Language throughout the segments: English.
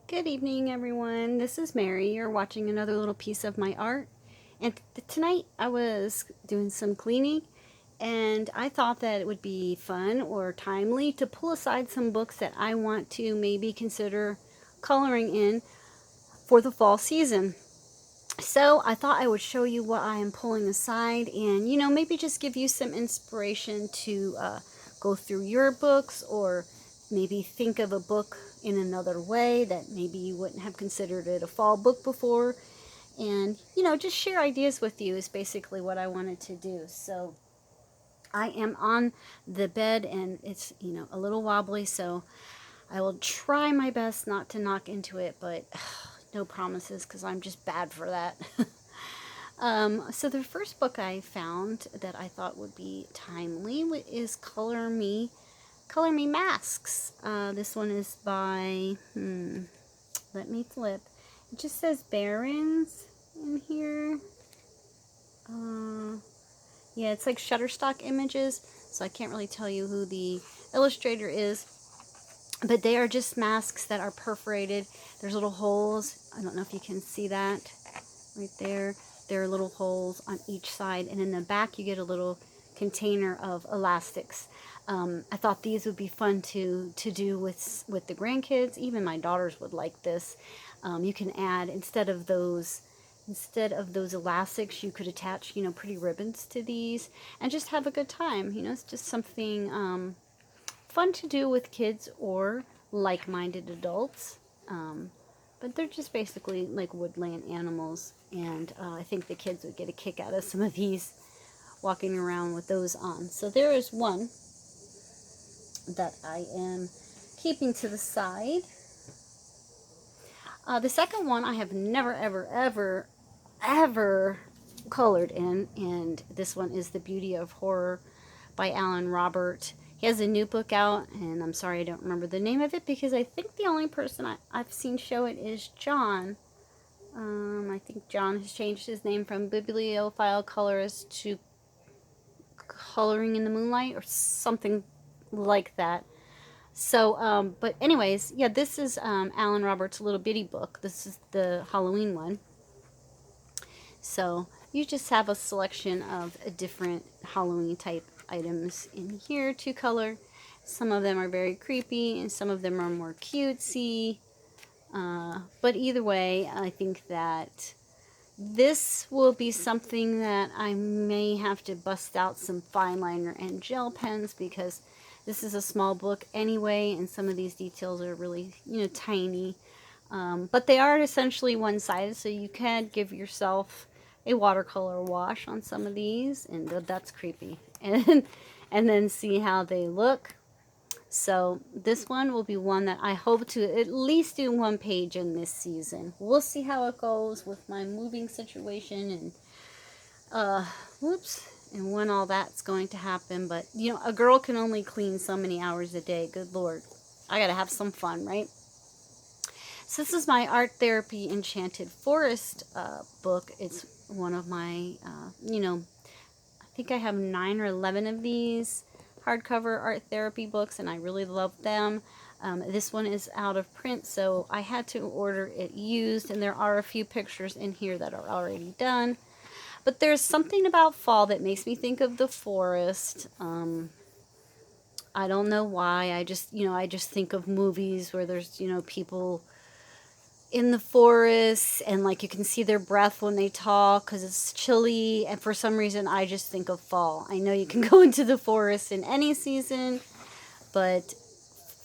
Good evening, everyone. This is Mary. You're watching another little piece of my art. And tonight I was doing some cleaning, and I thought that it would be fun or timely to pull aside some books that I want to maybe consider coloring in for the fall season. So I thought I would show you what I am pulling aside and, maybe just give you some inspiration to go through your books or maybe think of a book in another way that maybe you wouldn't have considered it a fall book before. And, just share ideas with you is basically what I wanted to do. So I am on the bed and it's, a little wobbly, so I will try my best not to knock into it, but no promises because I'm just bad for that. So the first book I found that I thought would be timely is Color Me Masks. This one is by, let me flip. It just says Barons in here. Yeah, it's like Shutterstock Images, so I can't really tell you who the illustrator is. But they are just masks that are perforated. There's little holes. I don't know if you can see that right there. There are little holes on each side, and in the back you get a little container of elastics. I thought these would be fun to do with the grandkids. Even my daughters would like this. You can add, instead of those elastics, you could attach, pretty ribbons to these and just have a good time. It's just something fun to do with kids or like-minded adults. But they're just basically like woodland animals, and I think the kids would get a kick out of some of these walking around with those on. So there is one that I am keeping to the side. The second one I have never, ever colored in, and this one is The Beauty of Horror by Allan Robert. He has a new book out, and I'm sorry I don't remember the name of it because I think the only person I've seen show it is John. I think John has changed his name from Bibliophile Colorist to Coloring in the Moonlight or something like that. So, but anyways, yeah, this is Allan Roberts' little bitty book. This is the Halloween one. So you just have a selection of different Halloween type items in here to color. Some of them are very creepy and some of them are more cutesy. But either way, I think that this will be something that I may have to bust out some fine liner and gel pens because this is a small book anyway, and some of these details are really, tiny. But they are essentially one-sided, so you can give yourself a watercolor wash on some of these, and that's creepy. And then see how they look. So this one will be one that I hope to at least do one page in this season. We'll see how it goes with my moving situation and and when all that's going to happen. But a girl can only clean so many hours a day. Good Lord, I gotta have some fun, right? So this is my Art Therapy Enchanted Forest book. It's one of my, I think I have 9 or 11 of these hardcover art therapy books, and I really love them. This one is out of print, so I had to order it used, and there are a few pictures in here that are already done. But there's something about fall that makes me think of the forest. I don't know why. I just think of movies where there's, people in the forest and like you can see their breath when they talk because it's chilly, and for some reason I just think of fall. I know you can go into the forest in any season, but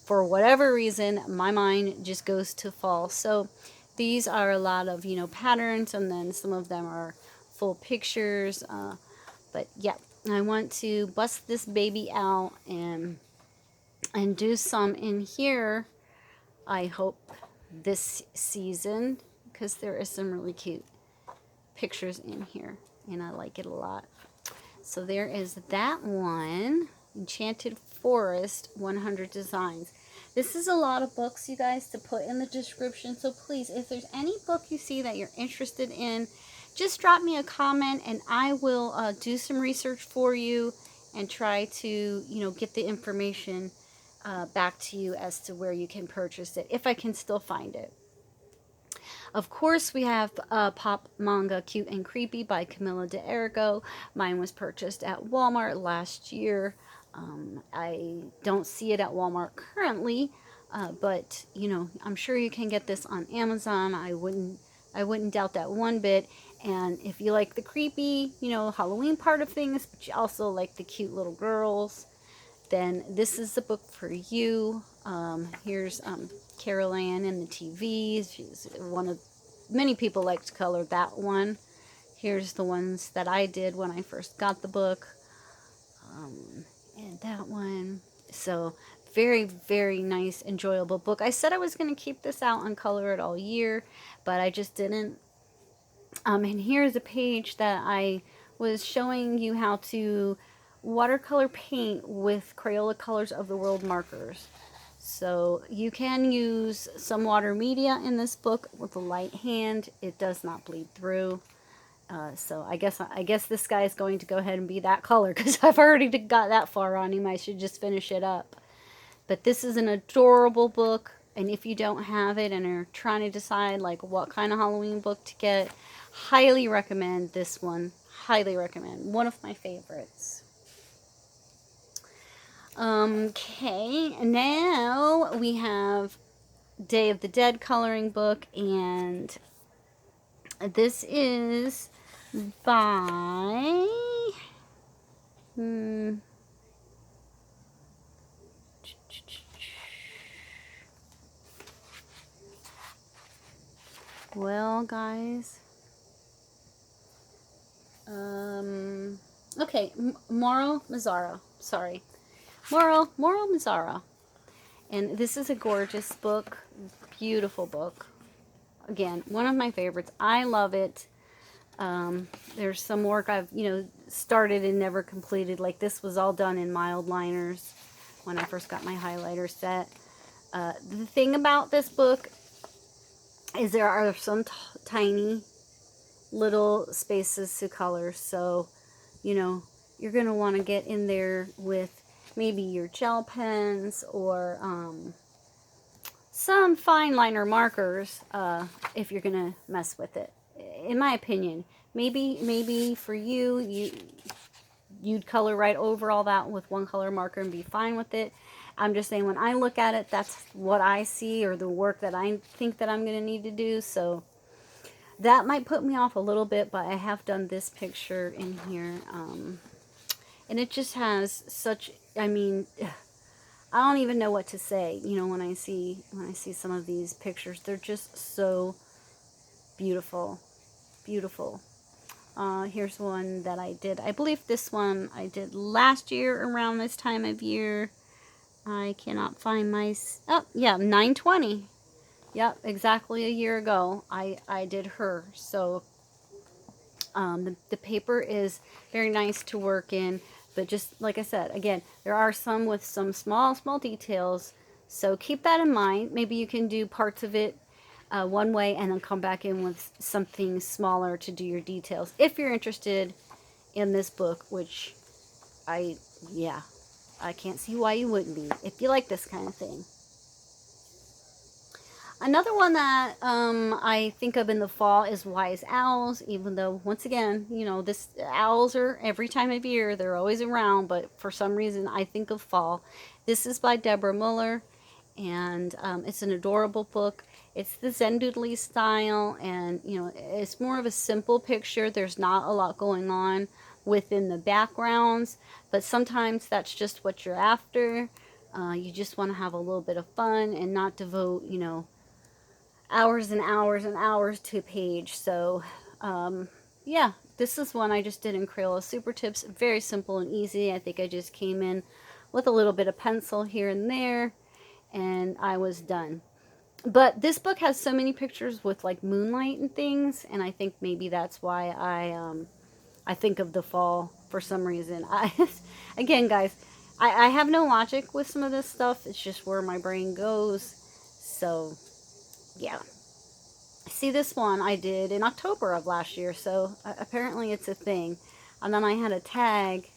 for whatever reason my mind just goes to fall. So these are a lot of patterns, and then some of them are full pictures, but yeah, I want to bust this baby out and do some in here, I hope, this season, because there is some really cute pictures in here and I like it a lot. So there is that one, Enchanted Forest 100 Designs. This is a lot of books, you guys, to put in the description, so please, if there's any book you see that you're interested in, just drop me a comment and I will do some research for you and try to get the information back to you as to where you can purchase it, if I can still find it. Of course, we have pop manga Cute and Creepy by Camilla de Ergo. Mine was purchased at Walmart last year. I don't see it at Walmart currently, but you know, I'm sure you can get this on Amazon. I wouldn't doubt that one bit. And if you like the creepy, you know, Halloween part of things, but you also like the cute little girls, then this is the book for you. Here's Carol Ann in the TV. She's one of many people like to color that one. Here's the ones that I did when I first got the book, and that one. So very, very nice, enjoyable book. I said I was going to keep this out and color it all year, but I just didn't. And here's a page that I was showing you how to watercolor paint with Crayola Colors of the World markers. So you can use some water media in this book with a light hand. It does not bleed through. So I guess this guy is going to go ahead and be that color because I've already got that far on him. I should just finish it up. But this is an adorable book, and if you don't have it and are trying to decide like what kind of Halloween book to get, highly recommend this one. Highly recommend. One of my favorites. Okay, now we have Day of the Dead coloring book, and this is by well, guys, okay, Moro Mazzara, sorry, Moro Mazzara, and this is a gorgeous book, beautiful book. Again, one of my favorites. I love it. There's some work I've, started and never completed. Like this was all done in mild liners when I first got my highlighter set. The thing about this book is there are some tiny little spaces to color. So, you're going to want to get in there with maybe your gel pens or some fine liner markers if you're going to mess with it. In my opinion, maybe for you'd color right over all that with one color marker and be fine with it. I'm just saying when I look at it, that's what I see, or the work that I think that I'm going to need to do. So that might put me off a little bit, but I have done this picture in here. And it just has such, I don't even know what to say, when I see some of these pictures. They're just so beautiful. Beautiful. Here's one that I did. I believe this one I did last year around this time of year. I cannot find my... Oh, yeah, 9/20. Yep, exactly a year ago I did her. So the paper is very nice to work in. But just like I said, again, there are some with some small details. So keep that in mind. Maybe you can do parts of it one way and then come back in with something smaller to do your details. If you're interested in this book, which I can't see why you wouldn't be if you like this kind of thing. Another one that I think of in the fall is Wise Owls, even though, once again, owls are every time of year. They're always around, but for some reason I think of fall. This is by Deborah Muller, and it's an adorable book. It's the Zen Doodly style, and, it's more of a simple picture. There's not a lot going on within the backgrounds, but sometimes that's just what you're after. You just want to have a little bit of fun and not devote, hours and hours and hours to a page. So, yeah, this is one I just did in Crayola Super Tips. Very simple and easy. I think I just came in with a little bit of pencil here and there, and I was done. But this book has so many pictures with like moonlight and things, and I think maybe that's why I think of the fall for some reason. Again, guys, I have no logic with some of this stuff. It's just where my brain goes. So, yeah. See, this one I did in October of last year, so apparently it's a thing. And then I had a tag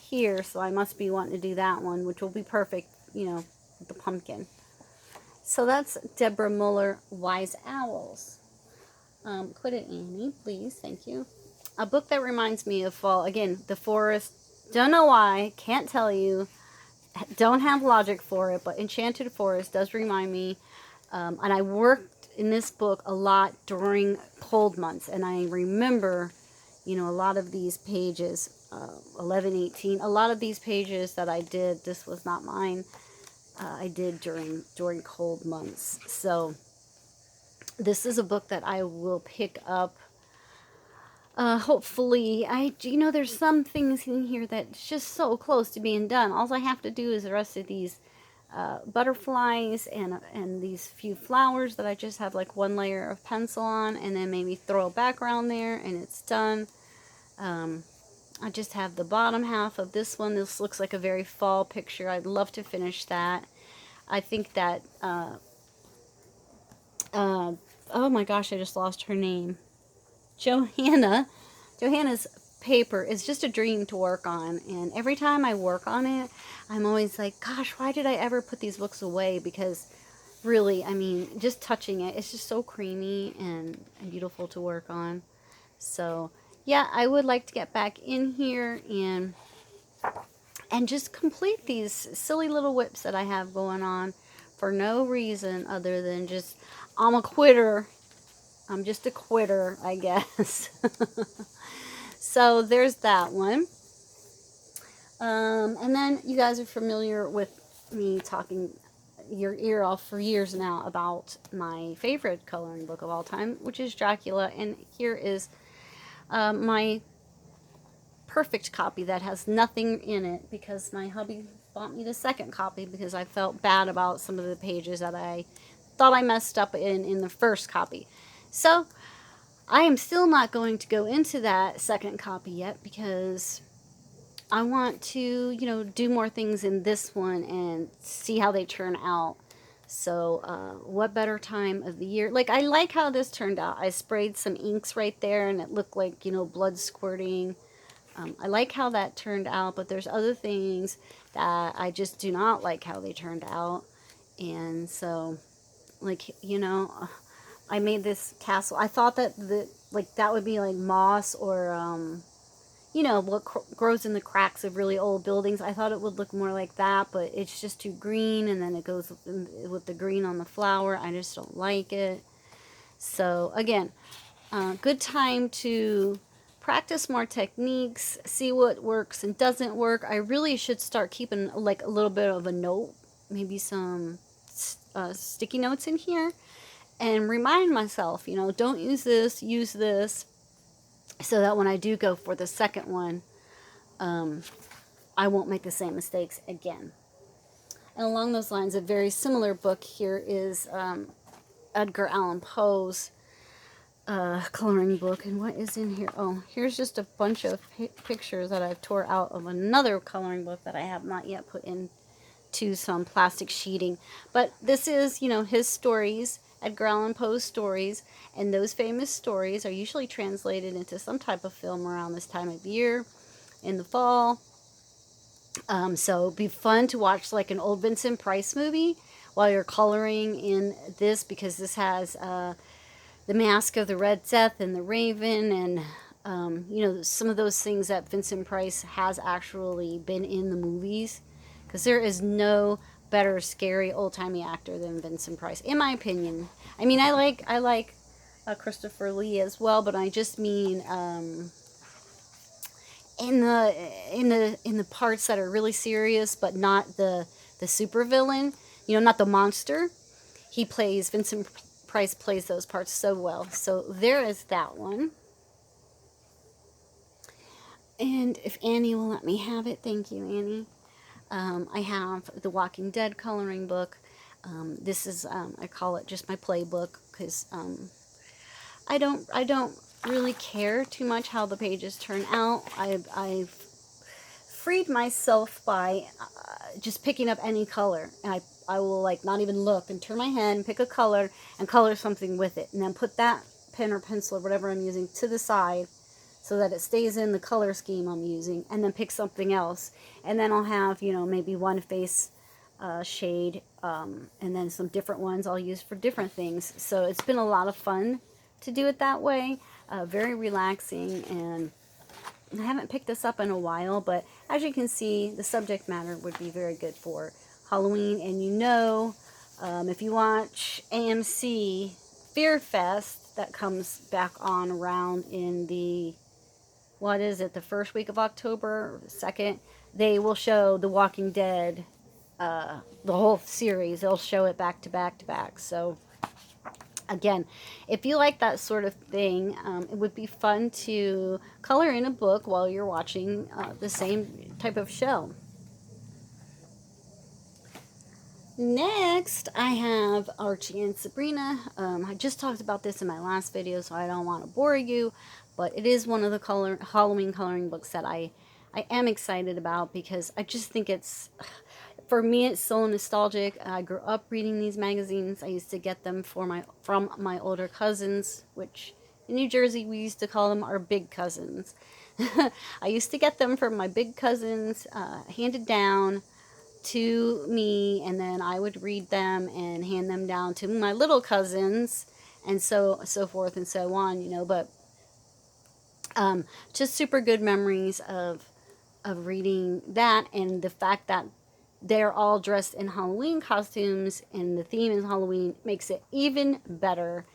here, so I must be wanting to do that one, which will be perfect, with the pumpkin. So that's Deborah Muller, Wise Owls. Quit it, Annie, please. Thank you. A book that reminds me of fall. Again, The Forest. Don't know why. Can't tell you. Don't have logic for it, but Enchanted Forest does remind me. And I worked in this book a lot during cold months. And I remember, you know, a lot of these pages, 11, 18, a lot of these pages that I did, this was not mine, I did during cold months. So this is a book that I will pick up. Hopefully, you know, there's some things in here that's just so close to being done. All I have to do is the rest of these butterflies and these few flowers that I just have like one layer of pencil on, and then maybe throw a background there, and it's done. I just have the bottom half of this one. This looks like a very fall picture. I'd love to finish that. I think that, oh my gosh, I just lost her name. Johanna's paper is just a dream to work on. And every time I work on it, I'm always like, gosh, why did I ever put these books away? Because really, I mean, just touching it, it's just so creamy and beautiful to work on. So yeah, I would like to get back in here and just complete these silly little whips that I have going on for no reason other than just, I'm a quitter. I'm just a quitter, I guess. So there's that one. And then you guys are familiar with me talking your ear off for years now about my favorite coloring book of all time, which is Dracula. And here is my perfect copy that has nothing in it, because my hubby bought me the second copy because I felt bad about some of the pages that I thought I messed up in the first copy. So I am still not going to go into that second copy yet, because I want to, you know, do more things in this one and see how they turn out. So what better time of the year? Like, I like how this turned out. I sprayed some inks right there and it looked like, you know, blood squirting. I like how that turned out, but there's other things that I just do not like how they turned out. And so, like, you know, I made this castle. I thought that that would be like moss or you know, what grows in the cracks of really old buildings. I thought it would look more like that, but it's just too green, and then it goes with the green on the flower. I just don't like it. So again, good time to practice more techniques, see what works and doesn't work. I really should start keeping like a little bit of a note, maybe some sticky notes in here, and remind myself, you know, don't use this, use this, so that when I do go for the second one, I won't make the same mistakes again. And along those lines, a very similar book here is Edgar Allan Poe's coloring book. And what is in here? Oh, here's just a bunch of pictures that I've tore out of another coloring book that I have not yet put into some plastic sheeting. But this is, you know, his stories, Edgar Allan Poe's stories, and those famous stories are usually translated into some type of film around this time of year in the fall. So it'd be fun to watch like an old Vincent Price movie while you're coloring in this, because this has the Mask of the Red Death and the Raven, and you know, some of those things that Vincent Price has actually been in the movies, because there is no better scary old-timey actor than Vincent Price, in my opinion. I mean, I like Christopher Lee as well, but I just mean in the parts that are really serious, but not the super villain, you know, not the monster. Vincent Price plays those parts so well. So there is that one. And if Annie will let me have it, thank you, Annie. I have the Walking Dead coloring book. This is, I call it just my playbook, because I don't really care too much how the pages turn out. I've freed myself by just picking up any color. And I will like not even look and turn my head and pick a color and color something with it. And then put that pen or pencil or whatever I'm using to the side so that it stays in the color scheme I'm using, and then pick something else. And then I'll have, you know, maybe one face shade, and then some different ones I'll use for different things. So it's been a lot of fun to do it that way. Very relaxing, and I haven't picked this up in a while, but as you can see, the subject matter would be very good for Halloween. And you know, if you watch AMC Fear Fest, that comes back on around in the, what is it, the first week of October, second, they will show The Walking Dead, the whole series. They'll show it back to back to back. So again, if you like that sort of thing, it would be fun to color in a book while you're watching the same type of show. Next, I have Archie and Sabrina. I just talked about this in my last video, so I don't want to bore you, but it is one of the Halloween coloring books that I am excited about, because I just think it's, for me, it's so nostalgic. I grew up reading these magazines. I used to get them from my older cousins, which in New Jersey we used to call them our big cousins. I used to get them from my big cousins, handed down to me, and then I would read them and hand them down to my little cousins, and so forth and so on, you know. But just super good memories of reading that, and the fact that they're all dressed in Halloween costumes and the theme is Halloween makes it even better,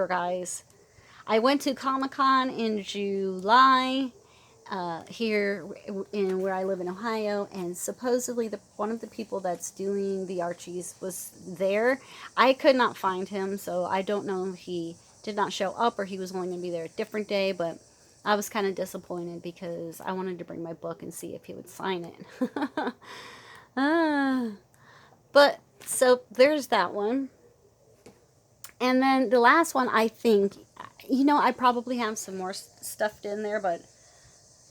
guys. I went to Comic-Con in July, here in where I live in Ohio, and supposedly one of the people that's doing the Archies was there. I could not find him, so I don't know if he did not show up or he was only going to be there a different day, but I was kind of disappointed because I wanted to bring my book and see if he would sign it. But so there's that one. And then the last one, I think, you know, I probably have some more stuffed in there, but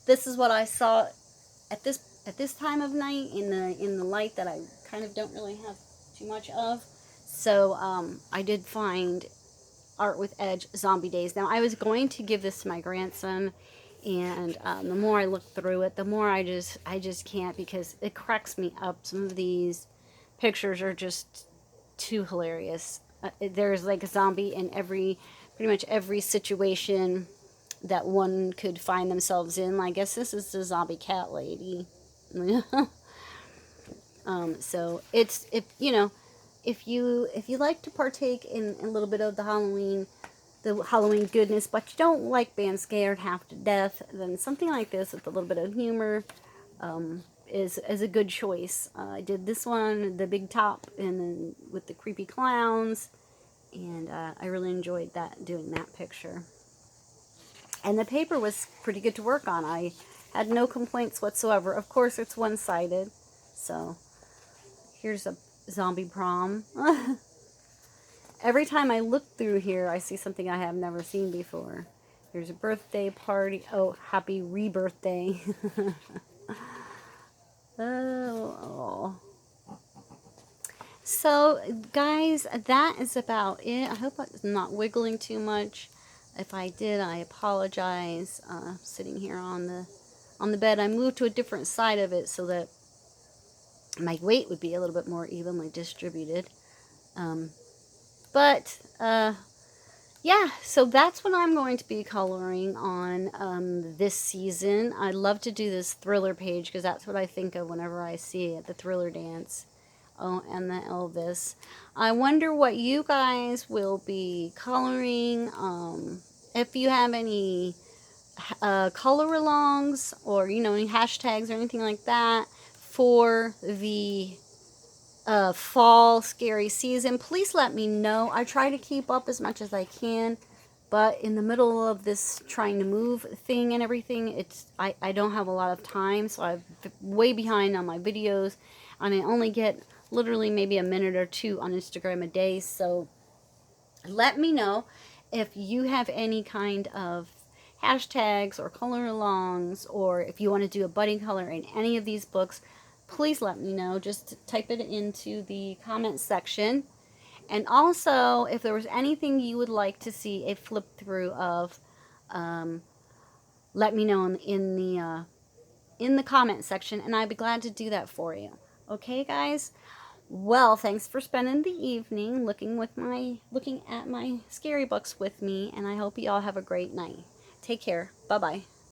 this is what I saw at this time of night in the light that I kind of don't really have too much of. So I did find Art with Edge Zombie Days. Now, I was going to give this to my grandson, and the more I look through it, the more I just can't, because it cracks me up. Some of these pictures are just too hilarious. There's like a zombie in pretty much every situation that one could find themselves in. I guess this is the zombie cat lady. So it's, if you know, if you like to partake in a little bit of the Halloween goodness, but you don't like being scared half to death, then something like this with a little bit of humor is a good choice. I did this one, the big top, and then with the creepy clowns, and I really enjoyed doing that picture. And the paper was pretty good to work on. I had no complaints whatsoever. Of course, it's one-sided, so here's a zombie prom. Every time I look through here, I see something I have never seen before. Here's a birthday party. Oh, happy rebirthday. Oh. So, guys, that is about it. I hope I'm not wiggling too much. If I did, I apologize. Sitting here on the bed, I moved to a different side of it so that my weight would be a little bit more evenly distributed. Yeah, so that's what I'm going to be coloring on this season. I love to do this thriller page because that's what I think of whenever I see it, the thriller dance. Oh, and the Elvis. I wonder what you guys will be coloring. If you have any color alongs or, you know, any hashtags or anything like that for the fall scary season, please let me know. I try to keep up as much as I can, but in the middle of this trying to move thing and everything, I don't have a lot of time, so I'm way behind on my videos, and I only get literally maybe a minute or two on Instagram a day. So let me know if you have any kind of hashtags or color alongs, or if you want to do a budding color in any of these books. Please let me know. Just type it into the comment section. And also, if there was anything you would like to see a flip through of, let me know in the comment section, and I'd be glad to do that for you. Okay, guys? Well, thanks for spending the evening looking at my scary books with me, and I hope you all have a great night. Take care. Bye-bye.